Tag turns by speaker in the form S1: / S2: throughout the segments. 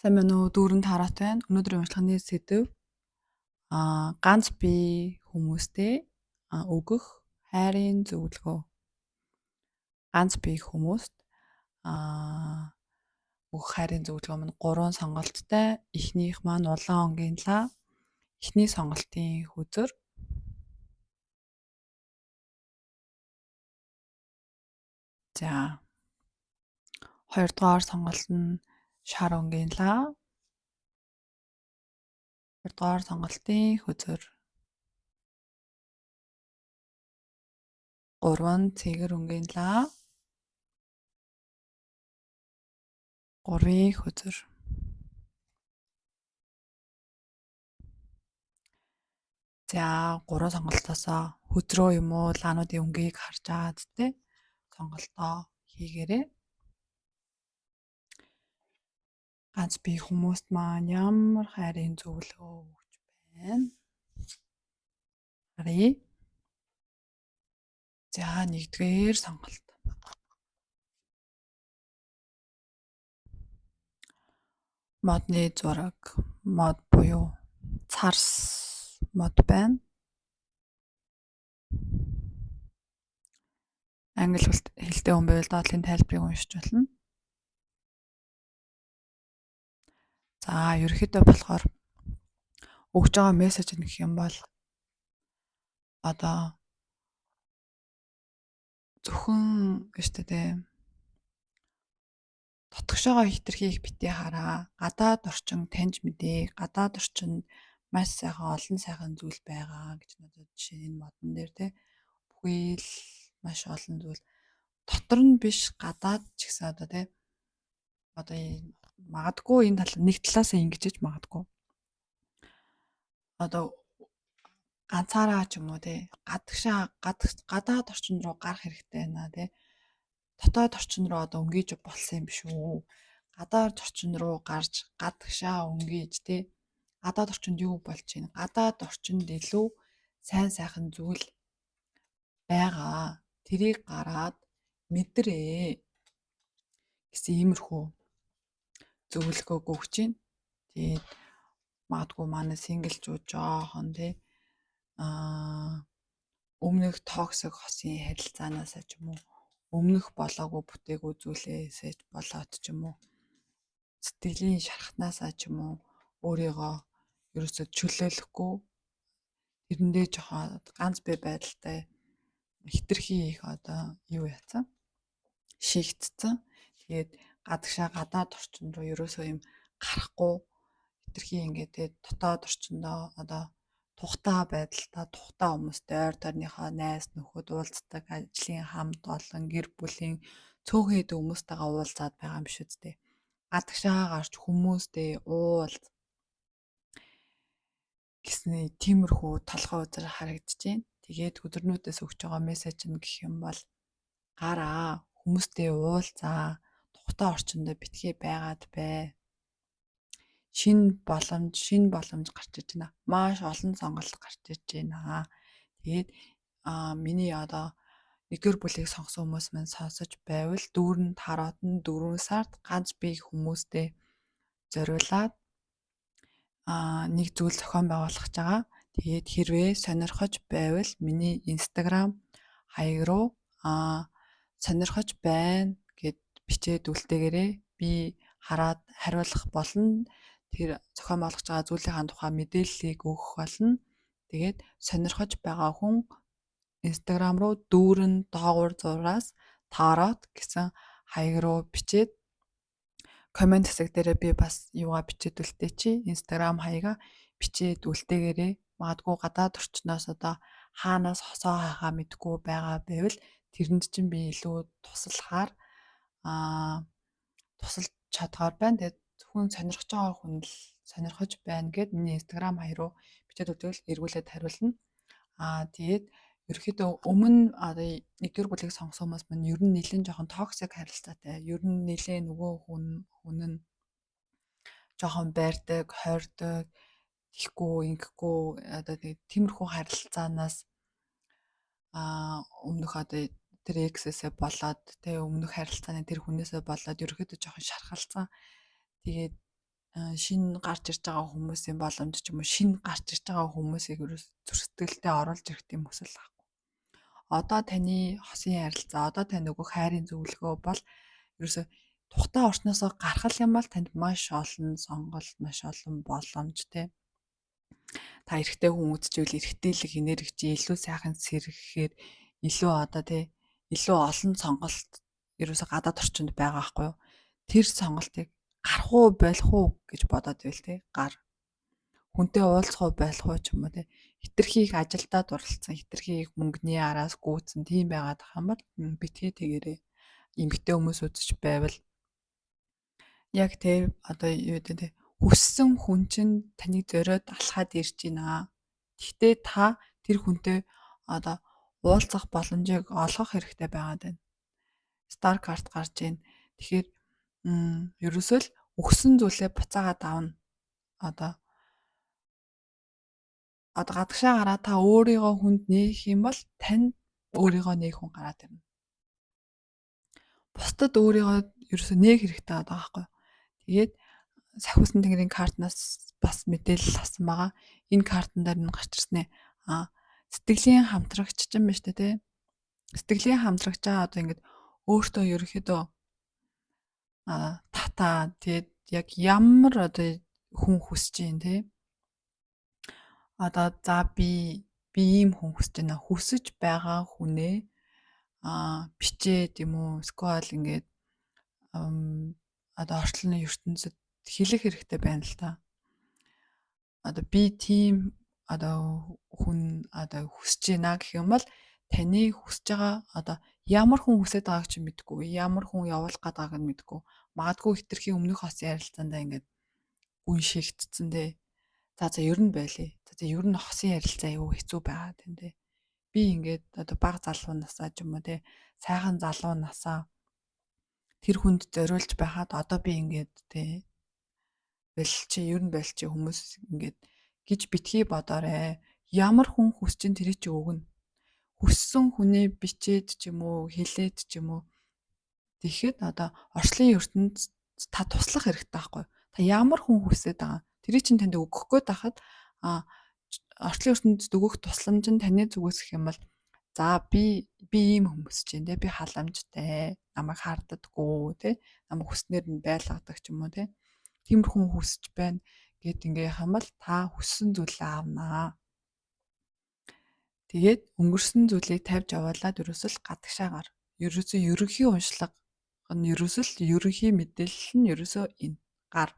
S1: Сайн байна уу? Дүүрэн Тарат байна. Өнөөдрийн уншлагын сэдэв ганц бие хүмүүстэй өгөх хайрын зөвлөгөө. Ганц бие хүмүүст өгөх хайрын зөвлөгөө маань 3 сонголттой. Эхнийх маань улаан онгийн лаа. Эхний сонголтын хөзөр. За. Хоёрдугаар сонголт нь шар онгийн лаа. Хоёрдугаар сонголтын хөзөр. 3 нь цэгэр өнгийн лаа. 3-ын хөзөр. За 3 сонголтоос хөзрөө юм уу лаануудын өнгийг харж агаад тэ сонголтоо хийгээрэй. Ганц бие хүмүүст маань ямар хайрын зөвлөгөө өгч байна? Харъя. За 1-р сонголт. Модны зураг, мод буюу царс мод байна. Англи хэлтэй хүн байвал доотлын тайлбарыг уншиж болно. За ерөнхийдөө болохоор өгж байгаа мессеж гэх юм бол одоо зөвхөн өштэй дотгошоогоо хитрхийг битээ хараа. Гадаад орчин таньж мэдээ. Гадаад орчинд маш сайхан олон сайхан зүйл байгаа гэж надад жишээ энэ модон дээр те бүхий л маш олон зүйл дотор нь биш гадаад ч гэсэн одоо те одоо магадгүй энэ тал нэг талаасаа ингэж магадгүй. Одоо ганцаараа ч юм уу те гадаад орчин руу гарах хэрэгтэй байна те. Дотоод орчин руу одоо өнгийж болсон юм биш үү? Гадаад орчин руу гарч гадагшаа өнгийж те. Гадаад орчинд юу болж байна? Гадаад орчинд илүү сайн сайхан зүйл байгаа. Тэрийг гараад мэдрээ гэсэн иймэрхүү зөвлөгөөг өгч байна. Тэгээд магадгүй манай синглжүүд жоохон те өмнөх токсик хосын харилцаанаас ч юм уу өмнөх болоогүй бүтээгүй зүйлээсээ болоод ч юм уу сэтгэлийн шархтнаасаа ч юм уу өөрийгөө ерөөсөө чөлөөлөхгүй тэрэндээ жоохон ганц бие байдалтай хитрхи их одоо юу яцсан шигтцэн тэгээд гадагшаа гадаад орчин руу ерөөсөө юм гарахгүй хитрхи ингээд дотоод орчиндоо одоо тухтай байдалтай тухтай хүмүүстэй ойр дорныхоо найз нөхөд уулздаг ажлын хамт олон гэр бүлийн цөөхөн хэдэн хүмүүстэйгээ уулзаад байгаа юм шүү дээ. Гадагшаа гарч хүмүүстэй уулз гэсэн тиймэрхүү толгой үзэр харагдаж байна. Тэгээд өдөрнүүдээс өгч байгаа мессеж нь гэх юм бол гараа хүмүүстэй уулзаа тухтай орчиндөө битгий байгаад бай. Шин боломж гарч иж байна. Маш олон сонголт гарч иж байна. Тэгээд миний одоо 1-р бүлийг сонгосон хүмүүс маань сонсож байвал дүүрэн Тарот нь 4 сард ганц бие хүмүүстэй зориулаад нэг зүйл зохион байгуулах гэж байгаа. Тэгээд хэрвээ сонирхож байвал миний Instagram хаяг руу сонирхож байна гэд бичээд үлдээгээрэй. Би хараад хариулах болно. Тэр зохион байгуулах байгаа зүйлийн тухай мэдээллийг өгөх болно. Тэгээд сонирхож байгаа хүн Instagram руу дүүрэн доогуур зураас Тарот гэсэн хаяг руу бичээд комент хэсэг дээр би бас юугаа бичээд үлдээ чи Instagram хаягаа бичээд үлдээгээрэй. Магадгүй гадаад орчноос одоо хаанаас хосоо хайхаа мэдгүй байгаа байвал тэрэнд чинь би илүү туслахаар тусалж чадгаар байна. Тэгээд зөвхөн сонирхож байгаа хүн л сонирхож байна гэд миний Instagram хаяг руу бичээд үлдэвэл эргүүлээд хариулна. Тэгээд ерөөхдөө өмнө 1-р бүлийг сонгосон хүмүүс маань ер нь нэлээд жоохон токсик харилцаатай. Ер нь нэлээд нөгөө хүн нь жоохон байрдаг, хойрдог, ихгүй, ингэхгүй одоо тиймэрхүү харилцаанаас өмнөх одоо тэр эксэсээ болоод тэ өмнөх харилцааны тэр хүнээсээ болоод ерөөхдөө жоохон шархалцсан. Тэгээд шинэ гарч ирж байгаа хүмүүсийн боломж ч юм уу шинэ гарч ирж байгаа хүмүүсийг ерөөс зөрсдөлтөд оруулж ирэх юм хүсэл байхгүй. Одоо таны хосын ярилцаа, одоо тань өгөх хайрын зөвлөгөө бол ерөөсө тухтай орчноосоо гарах юм бол танд маш олон сонголт, маш олон боломж те. Та эрэгтэй хүн үзчихвэл эрэгтэйлэг энержи илүү сайхан сэргэхээр илүү одоо те илүү олон сонголт ерөөсө гадаад орчинд байгаа байхгүй юу? Тэр сонголтыг гарах уу болох уу гэж бодоод байвал те гар хүнтэй уулзах уу байх уу ч юм уу те хитрхи их ажилдаа дурлцсан хитрхи их мөнгөний араас гүйцэн тийм байгаад байгаа юм бол битгий тэгээрээ эмгтэй хүмүүс үзэж байвал яг те одоо юу гэдэг те хүссэн хүн чинь таныг зориод алхаад ирж байна. Гэхдээ та тэр хүнтэй одоо уулзах боломжийг олгох хэрэгтэй байгаад байна. Star card гарч ийн. Тэгэхээр ерөөсөө л өгсөн зүйлээ буцаагаад авна. Одоо гадагшаа гараад та өөрийгөө хүнд нээх юм бол тань өөрийгөө нээх хүн гараад ирнэ. Бусдад өөрийгөө ерөөсөө нээх хэрэгтэй байгаа байхгүй. Тэгээд Сахиусан тэнгэрийн картнаас бас мэдээлэл авсан байгаа. Энэ картан дээр нь гарч ирсэн ээ. Сэтгэлийн хамтрагч ч юм ба штэ тий. Сэтгэлийн хамтрагчаа одоо ингэж өөртөө ерөөхдөө татаа тэгээд яг ямар одоо хүн хүсэж юм тий. Одоо за би ийм хүн хүсэж байна. Хүсэж байгаа хүнээ бичээд юм уу сквал ингээд одоо орчлоны ертөнцид хэлэх хэрэгтэй байна л та. Одоо би тийм одоо хүн одоо хүсэж байна гэх юм бол таны хүсэж байгаа одоо ямар хүн хүсэж байгааг ч мэдгүй, ямар хүн явуулах гадааг нь мэдгүй. Магадгүй хитрхийн өмнөх хосын ярилцаандаа ингээд гүн шигтцэн дээ. За ер нь байлээ. За ер нь хосын ярилцаа юу хэцүү байгаад байна дээ. Би ингээд одоо бага залуу насаа ч юм уу те сайхан залуу насаа тэр хүнд зориулж байхад одоо би ингээд те ер нь болчих хүмүүс ингээд гэж битгий бодоорой. Ямар хүн хүсэж ин тэрий чи өгнө. Хүссэн хүнээ бичээд ч юм уу хэлээд ч юм уу тэгэхэд одоо орчлын ертөнд та туслах хэрэгтэй байхгүй. Та ямар хүн хүсэж байгаа. Тэрий чин танд өгөх гээд байхад орчлын ертөнд өгөх тусламж нь таны зүгээс гэх юм бол за би ийм хүмүүс чинь те би халамжтай намайг хаарддаггүй те намайг хүснээр нь байлгадаг ч юм уу те тиймэр хүн хүсэж байна гэд ингээ яхах юм бол та хүссэн зүйлээ авнаа. Тэгээд өнгөрсөн зүйлийг тавьж явуулаад ерөөсөл гадагшаагаар ерөөсөө ерөнхий уншлага нь ерөөсөл ерөнхий мэдээлэл нь ерөөсөө энэ гар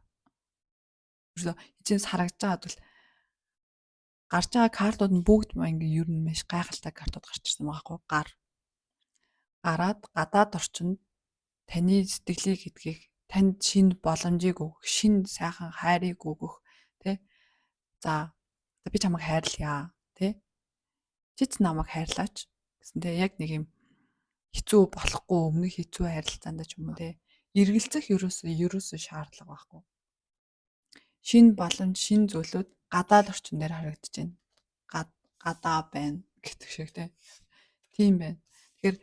S1: ерөөсөө эцэс харагдж байгаад бол гарч байгаа картууд нь бүгд ингээ ер нь маш гайхалтай картууд гарч ирсэн байгаа хгүй гараад гадаад орчинд таны сэтгэлийг эдгэх танд шинэ боломжийг өгөх шинэ сайхан хайрыг өгөх тий за би чамайг хайрлая тий чи ч намайг хайрлаач гэсэн тий яг нэг юм хэцүү болохгүй өмнөх хэцүү харилцаанд ч юм уу тий эргэлзэх ерөөсөө шаардлага байхгүй шинэ боломж шинэ зүйлүүд гадаад орчин дээр харагдаж байна. Гадаа байна гэдэг шиг тийм байна. Тэгэхээр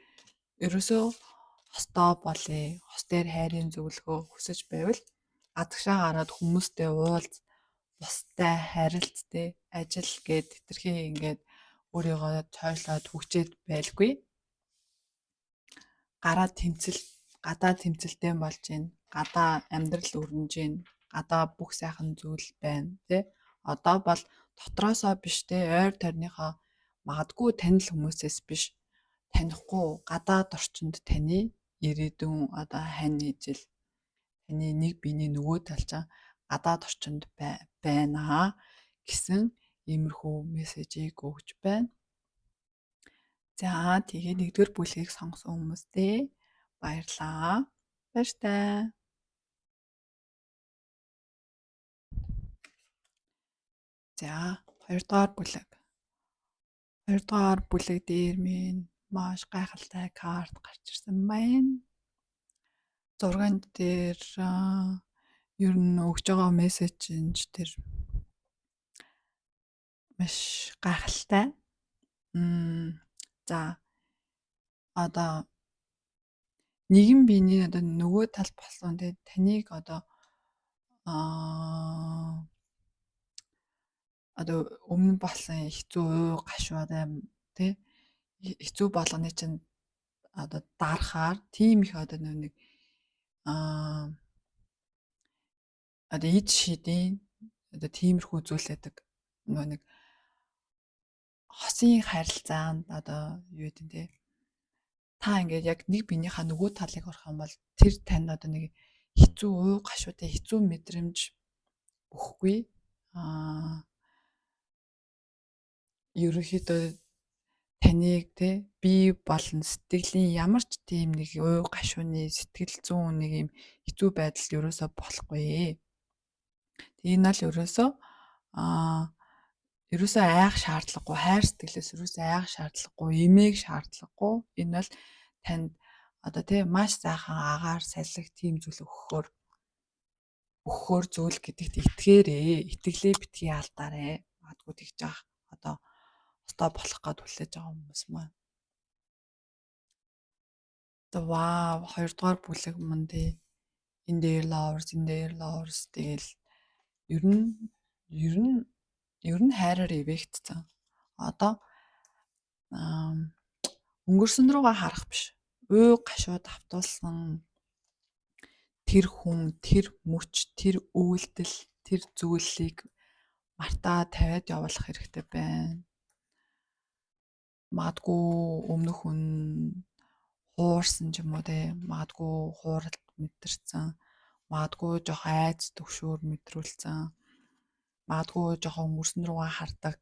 S1: ерөөсөө хостоо болъё. Хос дээр хайрын зөвлөгөө хүсэж байвал гадагшаа гараад хүмүүстэй уулз, бустай харилц тэ ажил гээд хэтэрхий ингээд өөрийгөө цойлоод хүчээд байлгүй. Гадаа тэмцэлтэй болж байна. Гадаа амьдрал өрнөж байна. Гадаа бүх сайхан зүйл байна тий. Одоо бол дотроосоо биш те ойр тойрныхоо магадгүй танил хүмүүсээс биш танихгүй гадаад орчинд таны ирээдүйн одоо хань ижил таны нэг биений нөгөө талчаа гадаад орчинд байна гэсэн иймэрхүү мессежийг өгж байна. За тэгээ нэгдүгээр бүлгийг сонгосон хүмүүстээ баярлалаа. Баяртай. За 2 дугаар бүлэг дээр минь маш гайхалтай карт гарч ирсэн байна. Зургаанд дээр ер нь өгж байгаа мессеж тэр маш гайхалтай. За одоо нэгэн биений одоо нөгөө тал болсон таныг одоо Аа одоо өмнө болсон хэцүү уу гашуутай тий хэцүү болгоны чинь одоо дарахаар тийм их одоо нэг аа одоо эд шидийн одоо тиймэрхүү зүйл байдаг. Нөгөө нэг хосын харилцаанд одоо юу гэдэг нь те та ингээд яг нэг биенийхээ нөгөө талыг орох юм бол тэр танд одоо нэг хэцүү уу гашуутай хэцүү мэдрэмж өгөхгүй. Аа ерөнхийдөө таныг те бие болон сэтгэлийн ямар ч тийм нэг уу гашууны сэтгэл зүүн нэг юм хэцүү байдал ерөөсөө болохгүй. Энэ бол ерөөсөө айх шаардлагагүй, хайр сэтгэлээс ерөөсөө айх шаардлагагүй, эмээх шаардлагагүй. Энэ бол танд одоо тий маш сайхан агаар салхи тийм зүйл өгөхөөр зүйл гэдэгт итгээрээ. Итгэлээ битгий алдаарэ. Магадгүй тэгж яах одоо остоо болох гээд хүлээж байгаа хүмүүс маань. За вау, 2 дугаар бүлэг мөн тий. In their lovers тэгэл ер нь хайраар эвээгдсэн. Одоо өнгөрсөн рүүгээ харах биш. Уу гашууд автуулсан тэр хүн, тэр мөч, тэр үйлдэл, тэр зүйлийг мартаа тавиад явуулах хэрэгтэй байна. Магадгүй өмнөх хүн хуурсан ч юм уу те, магадгүй хууралт мэдэрсэн, магадгүй жоох айц төгшөөр мэдрүүлсэн, магадгүй жоохон өнгөрсөн рүүгээ хардаг.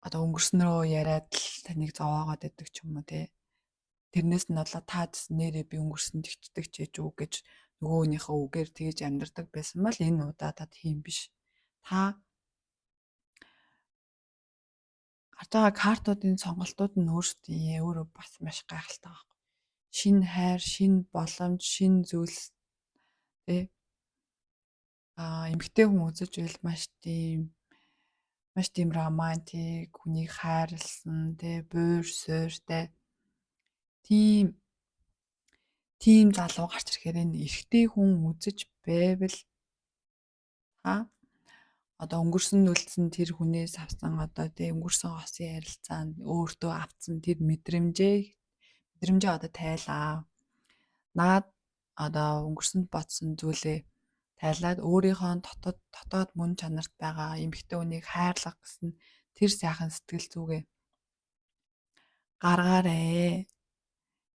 S1: Одоо өнгөрсөн рүү яриад л таныг зовоогоод байдаг ч юм уу те. Тэрнээс нь болоо та нэрээ би өнгөрсөн тэгчдэг ч гэж үг гэж нөгөөнийхөө үгээр тэгж амьдардаг байсан бол энэ удаадаа тийм биш. Та гарч байгаа картуудын сонголтууд нь өөрөө бас маш гайхалтай байна. Шинэ хайр, шинэ боломж, шинэ зүйлс тий эмэгтэй хүн үзэж байл маш тийм романтик, хүнийг хайрлсан тий буур суурьтай тийм залуу гарч ирэхээр энэ эрэгтэй хүн үзэж байвал та одоо өнгөрсөн үлдсэн тэр хүнээс авсан одоо тий өнгөрсөн хосын ярилцаанд өөртөө авсан тэр мэдрэмжээ одоо тайлаа. Наад одоо өнгөрсөнд бодсон зүйлээ тайлаад өөрийнхөө дотоод мөн чанарт байгаа эмэгтэй хүнийг хайрлах гэсэн тэр сайхан сэтгэл зүгээ гаргаарэ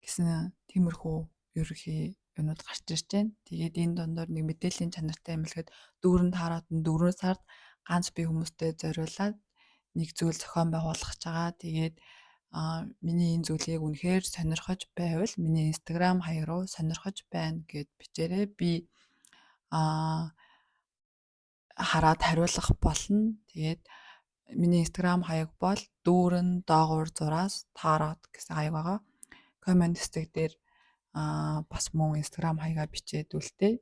S1: гэсэн тиймэрхүү ерөнхий юмуд гарч ирж байна. Тэгээд энэ дондор нэг мэдээллийн чанартай юм л гээд дүүрэн таараад 4 сард ганц би хүмүүстэй зориулаад нэг зүйл зохион байгуулах гэж байгаа. Тэгээд миний энэ зүйлийг үнэхээр сонирхож байвал миний Instagram хаяг руу сонирхож байна гэд бичээрэй. Би хараад хариулах болно. Тэгээд миний Instagram хаяг бол дүүрэн доогуур зураас таарад гэсэн хаяг байгаа. Коммент хэсэг дээр бас мөн Instagram хаягаа бичээд үлдээ.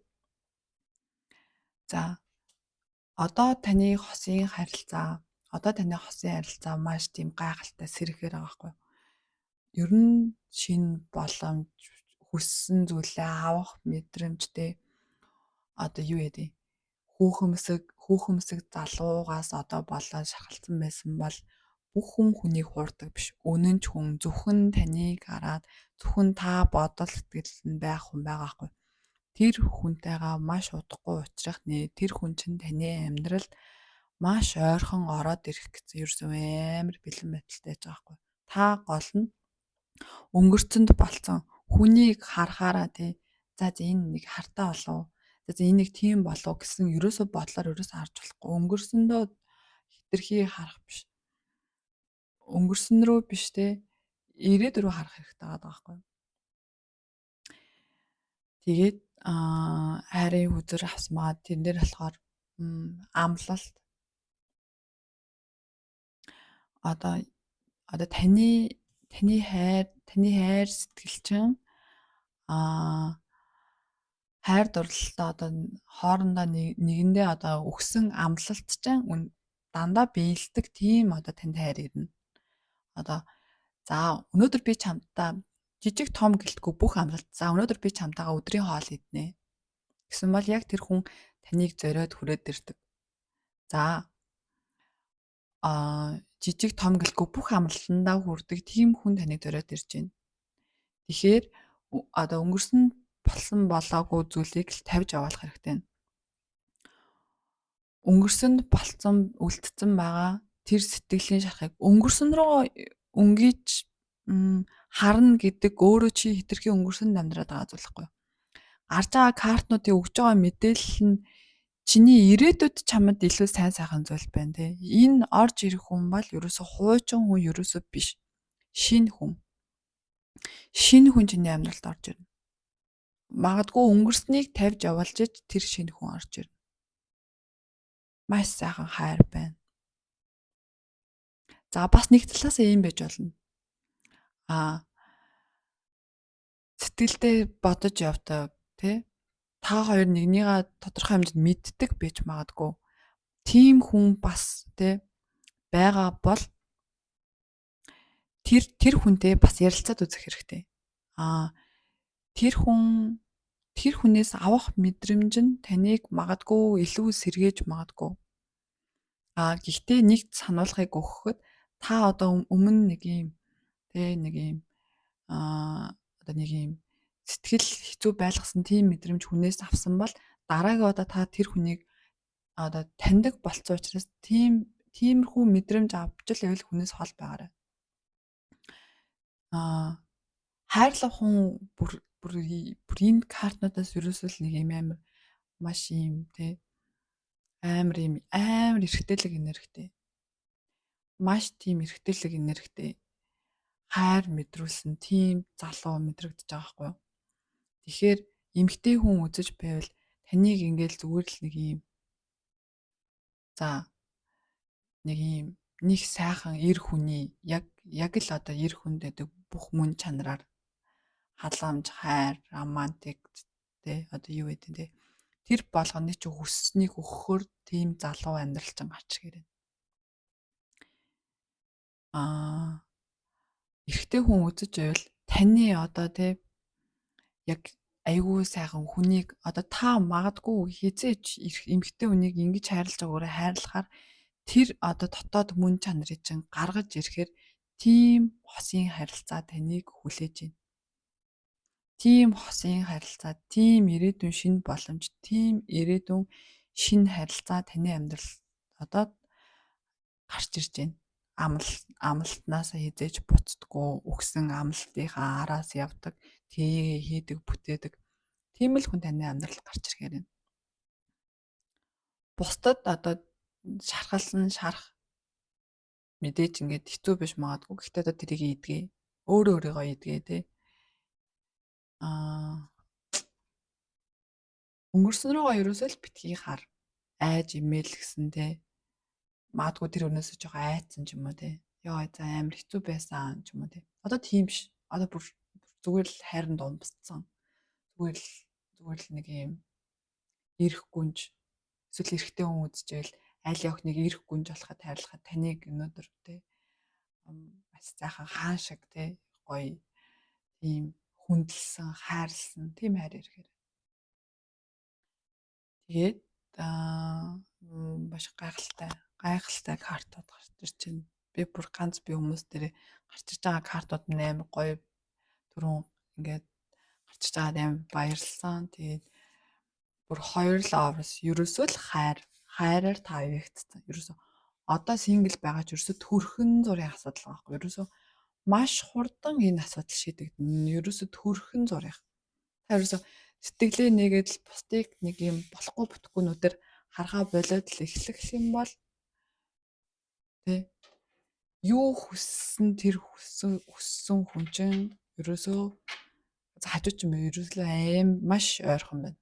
S1: За одоо таны хосын харилцаа маш тийм гайхалтай сэрхээр байгаа байхгүй юу? Ер нь шинэ боломж, хүссэн зүйлээ авах мэдрэмжтэй одоо юу яа хүүхэмсэг залуугаас одоо болоод шахалсан байсан бол бүх хүнийг хуурдаг биш. Үнэн ч хүн зөвхөн таныг хараад зөвхөн та бодол сэтгэл нь байх хүн байгаа хгүй. Тэр хүнтэйгээ маш удахгүй уулзах нэ тэр хүн чинь таны амьдралд маш ойрхон ороод ирэх гэсэн ерөөсөө амар бэлэн байдалтай байж байгаа хгүй. Та гол нь өнгөрцөнд болцсон хүнийг харахаараа тий за энэ нэг хартаа болов. За энэ нэг тийм болов гэсэн ерөөсөө бодлоор ерөөсөө харж болохгүй. Өнгөрсөндөө хитрхи харах биш. Өнгөрсөн рүү биш те ирээд рүү харах хэрэгтэй байгаа байхгүй. Тэгээд хайрын хүзэр авсмаа тэрэн дээр болохоор амлалт одоо таны хайр сэтгэлчин хайр дурлалтай одоо хоорондоо нэгэндээ одоо өгсөн амлалт чинь дандаа биелдэг тийм одоо танд хайр ирнэ. Одоо за өнөөдөр би чамтай жижиг том гэлтгүй бүх амлалт. За өнөөдөр би чамтайгаа өдрийн хоол иднэ. Гэсэн бол яг тэр хүн таныг зориод хүрээд ирдэг. За жижиг том гэлгүй бүх амлалтандаа хүрдэг тийм хүн таныг зориод ирж байна. Тэгэхээр одоо өнгөрсөн болсон болоогүй зүйлийг л тавьж явуулах хэрэгтэй. Өнгөрсөнд болцсон үлдсэн байгаа тэр сэтгэлийн шарахыг өнгөрсөн рүү өнгийж харна гэдэг өөрөө чи хитрхи өнгөрсөнд амьдраад байгаа зүйл байхгүй юу? Гарч байгаа картнуудыг өгж байгаа мэдээлэл нь чиний ирээдүйд чамд илүү сайн сайхан зүйл байна те. Энэ орж ирэх хүн бол ерөөсө хуучин хүн ерөөсө биш. Шинэ хүн. Шинэ хүн чиний амьдралд орж ирнэ. Магадгүй өнгөрснийг тавьж явуулж ич тэр шинэ хүн орж ирнэ. Маш сайхан хайр байна. За бас нэг талаас ийм байж болно. Сэтгэлдээ бодож явдаг тий. Та хоёр нэгнийгээ тодорхой хэмжээнд мэддэг байж магадгүй. Тийм хүн бас тий байгаа бол тэр хүнтэй бас ярилцаад үзэх хэрэгтэй. Тэр хүнээс авах мэдрэмж нь таныг магадгүй илүү сэргээж магадгүй. Гэхдээ нэгт сануулгыг өгөхөд та одоо өмнө нэг юм одоо нэг юм сэтгэл хэцүү байлгасан тийм мэдрэмж хүнээс авсан бол дараагийн удаа та тэр хүнийг одоо таньдаг болцсон учраас тиймэрхүү мэдрэмж авч л байвал хүнээс хол байгаарай. Хайрлах хүн бүр энэ картнуудаас ерөөсөө л нэг юм амар маш юм тий амар эргэтэлэг энергитэй. Маш тийм эргэтэлэг энергитэй. Хайр мэдрүүлсэн тийм залуу мэдрэгдэж байгаа байхгүй юу? Тэгэхээр эмгтэй хүн үзэж байвал таныг ингээл зүгээр л нэг юм нэг сайхан эр хүний яг л одоо эр хүнд гэдэг бүх мөн чанараар халамж, хайр, романтик тэ одоо юу гэдэг те тэр болгоны чи хүсснийг өгөхөр тийм залуу амьдралчин гарч ирэх. Эрэгтэй хүн үзэж байвал таны одоо те яг айгүй сайхан хүнийг одоо та магадгүй хизээч эмэгтэй хүнийг ингэж хайрлаж байгаагаар хайрлахаар тэр одоо дотоод мөн чанарыг чинь гаргаж ирэхээр тийм хосын харилцаа таныг хүлээж байна. Тийм хосын харилцаа, тийм ирээдүйн шинэ боломж, тийм ирээдүйн шинэ харилцаа таны амьдрал одоо гарч ирж байна. Амлалтнаас хизээж буцдаггүй, өгсөн амлалтынхаа араас явдаг, тгээ хийдэг, бүтээдэг. Тийм л хүн таны амьдралд гарч ирэхээр байна. Бусдад одоо шарах мэдээж ингээд хэцүү биш магадгүй. Гэхдээ одоо тэрийг ийдгээ. Өөрийгөө ийдгээ тий. Өнгөрсөн рүүгээ ерөөсөө л битгий хар. Айж имэйл гэсэн тий. Магадгүй тэр өнөөсөө жоохон айцсан ч юм уу тий. Яа за амар хэцүү байсан ч юм уу тий. Одоо тийм биш. Одоо бүр зүгээр л хайранд дундсан. Зүгээр л нэг юм эрх гүнж эсвэл эрэгтэй хүн үзчихвэл аль явах нэг эрх гүнж болоход хайрлахад таныг өнөөдөр тий маш сайхан хаан шиг тий гоё тийм хүндэлсэн, хайрлсан тийм хайр ирэхээр. Тэгээд маш гайхалтай картууд гарч ирж байна. Би бүр ганц би хүмүүс дээр гарч ирж байгаа картууд нь амар гоё түрүүн ингээд гарч ирж байгаад амар баярлсан. Тэгээд бүр хоёр л аврас ерөөсөө л хайраар та ивэгдсэн. Ерөөсөө одоо сингл байгаа ч ерөөсөө төрхөн зургийн асуудал байгаа байхгүй. Ерөөсөө маш хурдан энэ асуудал шийдэгдэнэ. Ерөөсөө төрхөн зургийн. Та ерөөсөө сэтгэлээ нэгээд л бусдыг нэг юм болохгүй бүтгүүнүүдээр харахаа болоод л эхлэх юм бол тий юу хүссэн тэр хүссэн хүн чинь ерөөсөө хажууд юм ерөөсөө аим маш ойрхон байна.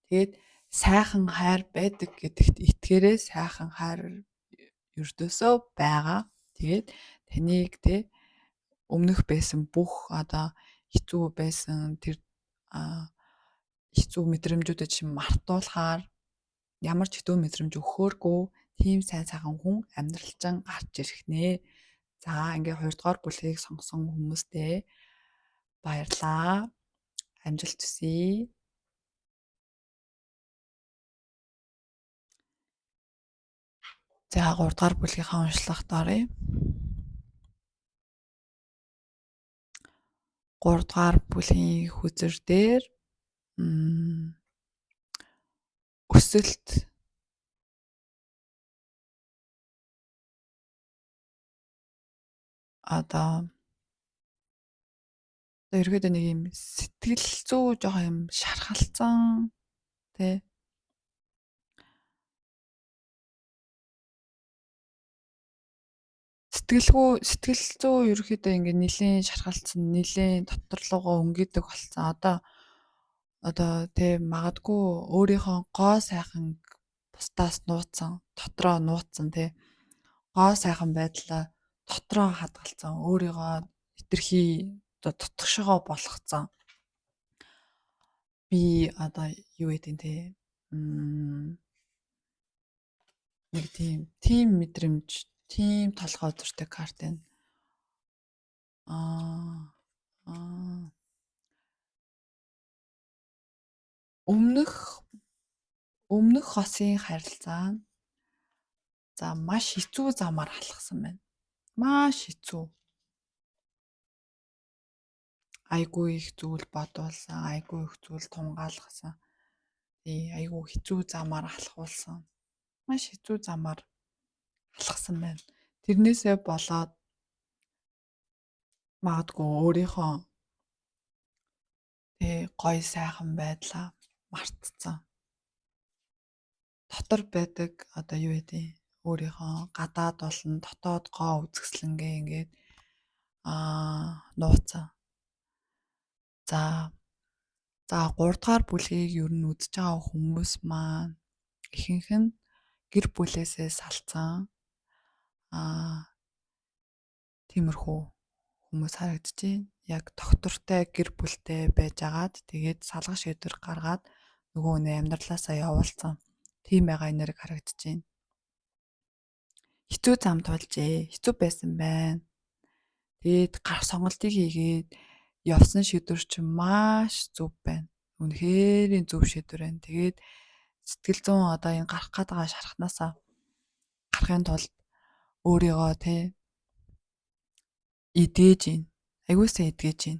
S1: Тэгээд сайхан хайр байдаг гэдэгт итгээрээ сайхан хайр ердөөсөө байгаа. Тэгээд таныг тий өмнөх байсан бүх одоо хэцүү байсан тэр хэцүү мэдрэмжүүдэд чинь мартуулахаар ямар ч хэцүү мэдрэмж өгөхөөргүй тийм сайн сайхан хүн амьдралчин гарч ирэх нэ. За ингээ 2 дугаар бүлгийг сонгосон хүмүүстээ баярлалаа. Амжилт хүсье. За 3 дугаар бүлгийнхаа уншлагт оръё. 3 дугаар бүлгийн хүзэр дээр өсөлт одоо ерөөдөө нэг юм сэтгэл зүй жоохон юм шархалцсан тий сэтгэл зүй ерөөдөө ингээ нэлийн шархалцсан, нэлийн доторлогоо өнгөдөг болсон. Одоо тий магадгүй өөрийнхөө гоо сайхан бусдаас нууцсан, дотроо нууцсан тий гоо сайхан байдлаа дотроо хадгалсан, өөрийгөө хэтэрхий одоо дутгшгоо болгоцсон. Би одоо юу гэдэг нь тий нэг тийм мэдрэмж, тийм толгой зуртай карт байна. Өмнөх хосын харилцаа нь за маш хэцүү замаар алхсан байна. Маш хэцүү. Айгүй их зүйл бодуулсан, айгүй их зүйл тунгаалгасан. Тий, айгүй хэцүү замаар алхуулсан. Маш хэцүү замаар алхсан байна. Тэрнээсээ болоод магадгүй өөрийнхөө тий гоё сайхан байдлаа мартцсан. Дотор байдаг одоо юу гэдэг өөрийнхөө гадаад болон дотоод гоо үзэсгэлэнгээ ингээд нууцсан. За 3 дугаар бүлгийг ер нь үзэж байгаа хүмүүс маань ихэнх нь гэр бүлээсээ салцсан тиймэрхүү хүмүүс харагдчихээн. Яг доктортой гэр бүлтэй байжгаад тэгээд салгах шийдвэр гаргаад нөгөө нэ амьдралаасаа явуулсан. Тийм байгаа нэрэг харагдчихээн. Хэцүү зам тулжээ. Хэцүү байсан байна. Тэгээд гар сонголтыг хийгээд явсан шийдвэр чинь маш зөв байна. Үнэхээр зөв шийдвэр байна. Тэгээд сэтгэл зүйн одоо энэ гарах гээд байгаа шархнаасаа гарахын тулд өөрийгөө тий эдгэж гин. Аюулсаа эдгэж гин.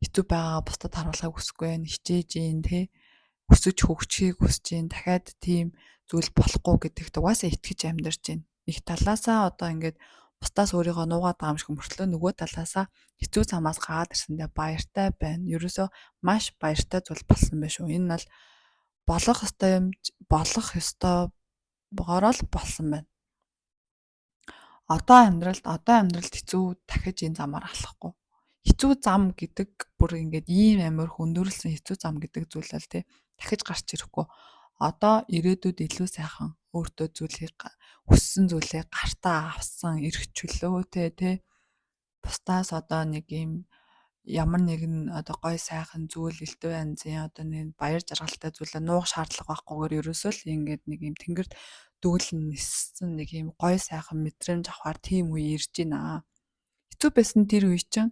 S1: Хэцүү байгаа бусдад харуулахыг хүсэхгүй байна. Хичээж гин тий өсөж хөгжихийг хүсэж гин. Дахиад тийм зүйл болохгүй гэдэгт угаасаа итгэж амьдарч гин. Нэг талаасаа одоо ингээд бусдаас өөрийгөө нуугаад байгаа юм шиг мөртлөө нөгөө талаасаа хэцүү замаас гараад ирсэндээ баяртай байна. Ерөөсөө маш баяртай зүйл болсон байх шүү. Энэ бол болох ёстой богороо л болсон байна. Одоо амьдралд хэцүү дахиж энэ замаар алхахгүй. Хэцүү зам гэдэг бүр ингээд ийм амар хөндөрлсөн хэцүү зам гэдэг зүйл л тий дахиж гарч ирэхгүй. Одоо ирээдүйд илүү сайхан өөртөө зүйлийг хүссэн зүйлээ гартаа авсан эрх чөлөөтэй тий бусдаас одоо нэг юм ямар нэгэн одоо гой сайхан зүйл элдв янзын одоо нэг баяр жаргалтай зүйлээ нуух шаардлага байхгүйгээр ерөөсөө л ингээд нэг юм тэнгэрт дүүлэн ниссэн нэг юм гой сайхан мэдрэмж авахар тийм үе ирж байна. Хэцүү байсан тэр үе чинь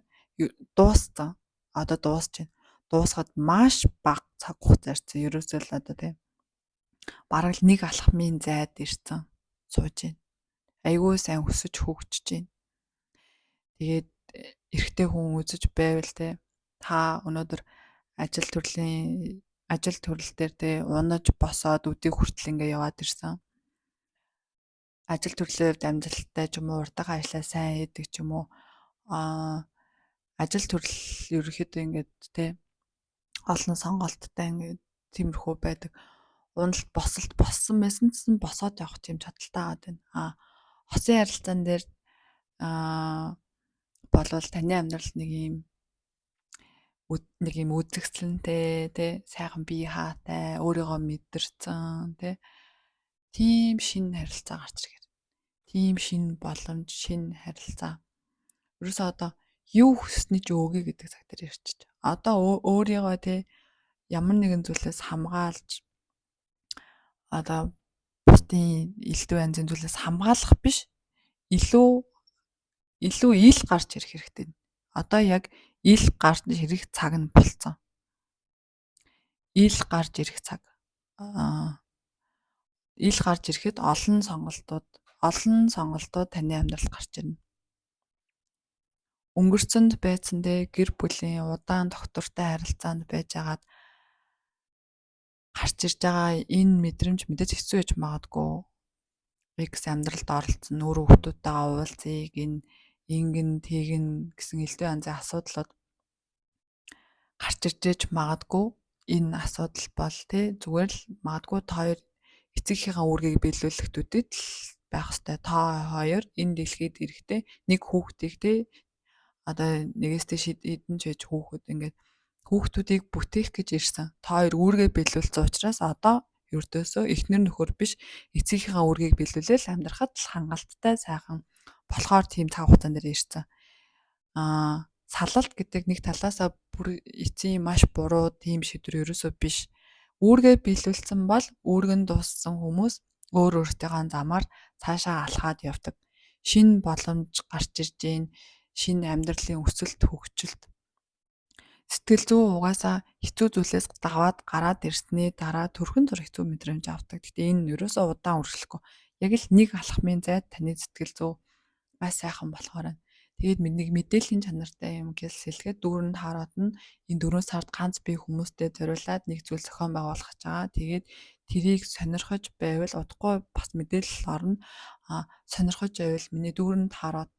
S1: дууссан. Одоо дуусч байна. Дуусгаад маш бага цаг хугацаа ирсэн. Ерөөсөө л одоо тийм бараг л нэг алхмын зайд ирсэн. Сууж байна. Айгүй сайн өсөж хөгжиж байна. Тэгээд эрэгтэй хүн үзэж байвал те та өнөөдөр ажил төрөл дээр те унаж босоод өдийг хүртэл ингээ яваад ирсэн. Ажил төрлөө амжилттай ч юм уу уртагаа ажиллаа сайн хийдэг ч юм уу ажил төрөл ерөөхдөө ингээд те олон сонголттой ингээд тиймэрхүү байдаг. Уналт босолт боссон байсан ч босоод явах тийм чадaltaй байна. Хосын харилцаан дээр болвол таны амьдралд нэг юм үзэгсэлэнтэй тий сайхан бие хаатай өөрийгөө мэдэрсэн тий тийм шинэ харилцаа гарч ирэх. Тийм шинэ боломж, шинэ харилцаа. Ерөөсөө одоо юу хүснэ ч өөгэй гэдэг цаг дээр ирчих. Одоо өөрийгөө тий ямар нэгэн зүйлээс хамгаалж одоо бусдын элдв янзын зүйлээс хамгаалах биш илүү ил гарч ирэх хэрэгтэй. Одоо яг ил гарч ирэх цаг нь болцсон. Ил гарч ирэх цаг. ил гарч ирэхэд олон сонголтууд таны амьдралд гарч ирнэ. Өнгөрцөнд байцсандээ гэр бүлийн удаан доктортой харилцаанд байжгаад гарч ирж байгаа энэ мэдрэмж мэдээж хэцүү байж магадгүй. X амьдралд оролцсон өөр хүмүүстэйгээ уулзъя ингэн тэгнэ гэсэн элдв янзын асуудлууд гарч ирж магадгүй. Энэ асуудал бол зүгээр л магадгүй та хоёр эцэгийнхээ үүргийг биелүүлэхэд үдэд л байх ёстой. Та хоёр энэ дэлхийд ирэхдээ нэг хүүхдийг одоо нэгээс дээш хэдэн ч байж хүүхэд ингээд хүүхдүүдийг бүтээх гэж ирсэн. Та хоёр үүргээ биелүүлсэн учраас одоо ердөөсөө эхнэр нөхөр биш эцэгийнхээ үүргийг биелүүлээл амьдрахад л хангалттай сайхан болохоор тийм цаг хугацаан дээр ирсэн. Салалт гэдэг нэг талаасаа бүр эцсийн маш буруу тийм шийдвэр ерөөсөө биш. Үүргээ биелүүлсэн бол үүргэн дууссан хүмүүс өөр өөртөөгөө замаар цаашаа алхаад явдаг. Шинэ боломж гарч ирж гин, шинэ амьдралын өсөлт хөгжилт сэтгэл зүй угаасаа хэцүү зүйлээс даваад гараад ирсний дараа төрхөн зур хэцүү мэдрэмж авдаг. Гэхдээ энэ ерөөсөө удаан үргэлжлэхгүй. Яг л нэг алхмын зайд таны сэтгэл зүй маш сайхан болохоор байна. Тэгээд нэг мэдээллийн чанартай юм гэж сэлгээд дүүрэнд хараад нь энэ 4 сард ганц би хүмүүстэй зориулаад нэг зүйл зохион байгуулах гэж байгаа. Тэгээд тэрийг сонирхож байвал удахгүй бас мэдээлэл орно. Сонирхож байвал миний дүүрэнд хараад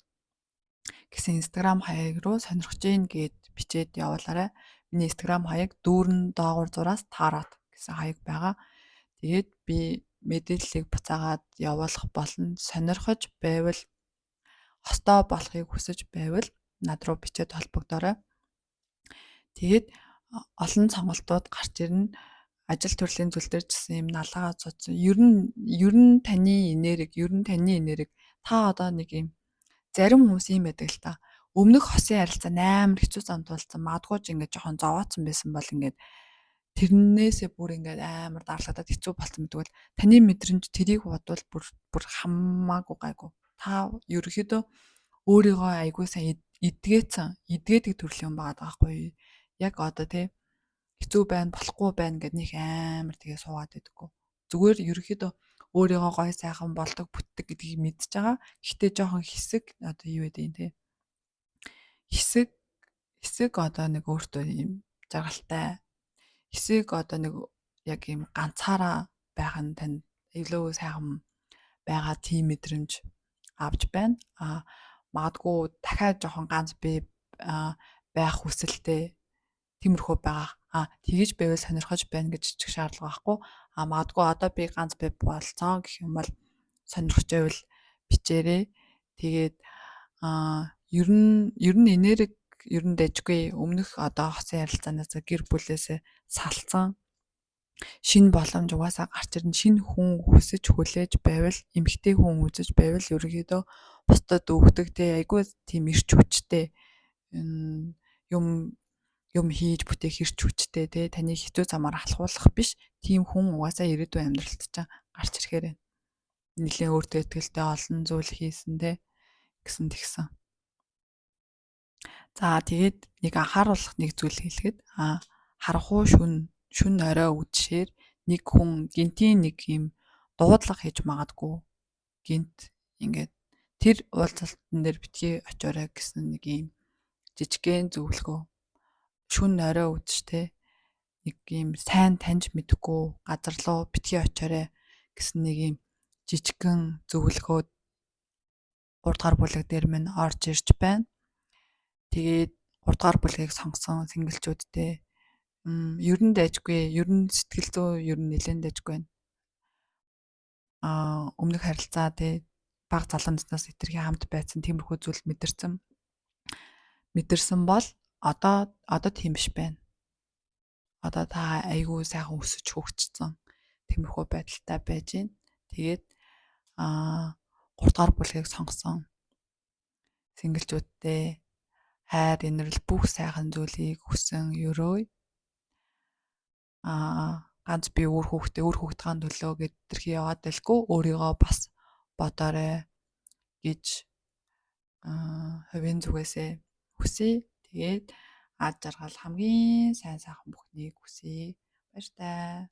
S1: гэсэн Instagram хаяг руу сонирхож гин гэд бичээд явуулаарай. Миний Instagram хаяг дүүрэн доогуур зураас таарат гэсэн хаяг байгаа. Тэгээд би мэдээллийг буцаагаад явуулах болно. Сонирхож байвал хостой болохыг хүсэж байвал над руу бичээд холбогдоорой. Тэгээд олон сонголтууд гарч ирнэ. Ажил төрлийн зүйл дээр ч гэсэн юм налгаа цуцсан. Ер нь таны энерги та одоо нэг юм зарим хүмүүс юм байдаг л та. Өмнөх хосын харилцаа амар хэцүү зам тулцсан. Магадгүй ч ингээд жоохон зовоодсон байсан бол ингээд тэрнээсээ бүр ингээд амар дарлагдаад хэцүү болсон гэдэг бол таны мэдрэмж тэрийг бодвол бүр хамаагүй гайгүй. Та ерөөхдөө өөрийгөө айгүй сайн эдгээдэг төрлийн юм байгаа байхгүй. Яг одоо хэцүү байна, болохгүй байна гэд нэг амар тэгээ суугаад байдаггүй. Зүгээр ерөөхдөө өөрийгөө гой сайхан болдог бүтдэг гэдгийг мэдж байгаа. Гэхдээ жоохон хэсэг одоо юу гэдэг юм хэсэг одоо нэг өөртөө юм жаргалтай хэсэг одоо нэг яг юм ганцаараа байх нь танд илүү сайхан байгаа тийм мэдрэмж авч байна. Магадгүй дахиад жоохон ганц би байх хүсэлтэй тиймэрхүү байгаа. Тэгэж байвал сонирхож байна гэж чих шаардлага байхгүй. Магадгүй одоо би ганц би болцоо гэх юм бол сонирхож байвал бичээрэй. Тэгээд ер нь энерги ер нь дэжгүй өмнөх одоо хосын харилцаанаас гэр бүлээсээ салцсан шинэ боломж угаасаа гарч ирнэ. Шинэ хүн хүсэж хүлээж байвал эмгтэй хүн үзэж байвал ерөнхийдөө бусдад өгдөг айгүй тийм ирч хүчтэй юм хийж бүтээх ирч хүчтэй таны хэцүү замаар алхуулах биш. Тийм хүн угаасаа ирээдүйн амьдралд ч гарч ирэхээр байна. Нэлийн өөртөө итгэлтэй олон зүйл хийсэн гэсэн тэгсэн. За тэгээд нэг анхааруулах нэг зүйл хэлэхэд харахгүй шүн орой үдшээр нэг хүн гинтийн нэг юм дуудлага хийж магадгүй. Гинт ингээд тэр уулзалтан дээр битгий очиорой гэсэн нэг юм жижигхэн зөвлөгөө. Шүн орой үдштэй нэг юм сайн таньж мэдгүй газар руу битгий очиорой гэсэн нэг юм жижигхэн зөвлөгөө 3 дугаар бүлэг дээр минь орж ирж байна. Тэгээд 3 дугаар бүлгийг сонгосон сингэлчүүдтэй ер нь дайжгүй, ер нь сэтгэл зүй ер нь нэлээд дайжгүй байна. Өмнөх харилцаа баг залуу наснаас хэтэрхий хамт байсан тиймэрхүү зүйл мэдэрсэн бол одоо тийм биш байна. Одоо та айгүй сайхан өсөж хөгжсөн тиймэрхүү байдалтай байж гин. Тэгээд 3 дугаар бүлгийг сонгосон сингэлчүүдтэй хайр, инрэл бүх сайхан зүйлийг хүсэн өрөөй. Ганц би өөр хүүхдийн төлөө гэдэрхий яваад байлгүй өөрийгөө бас бодоорой гэж хувийн зүгээсээ хүсье. Тэгээд ад жаргал хамгийн сайн сайхан бүхнийг хүсье. Баяр таа.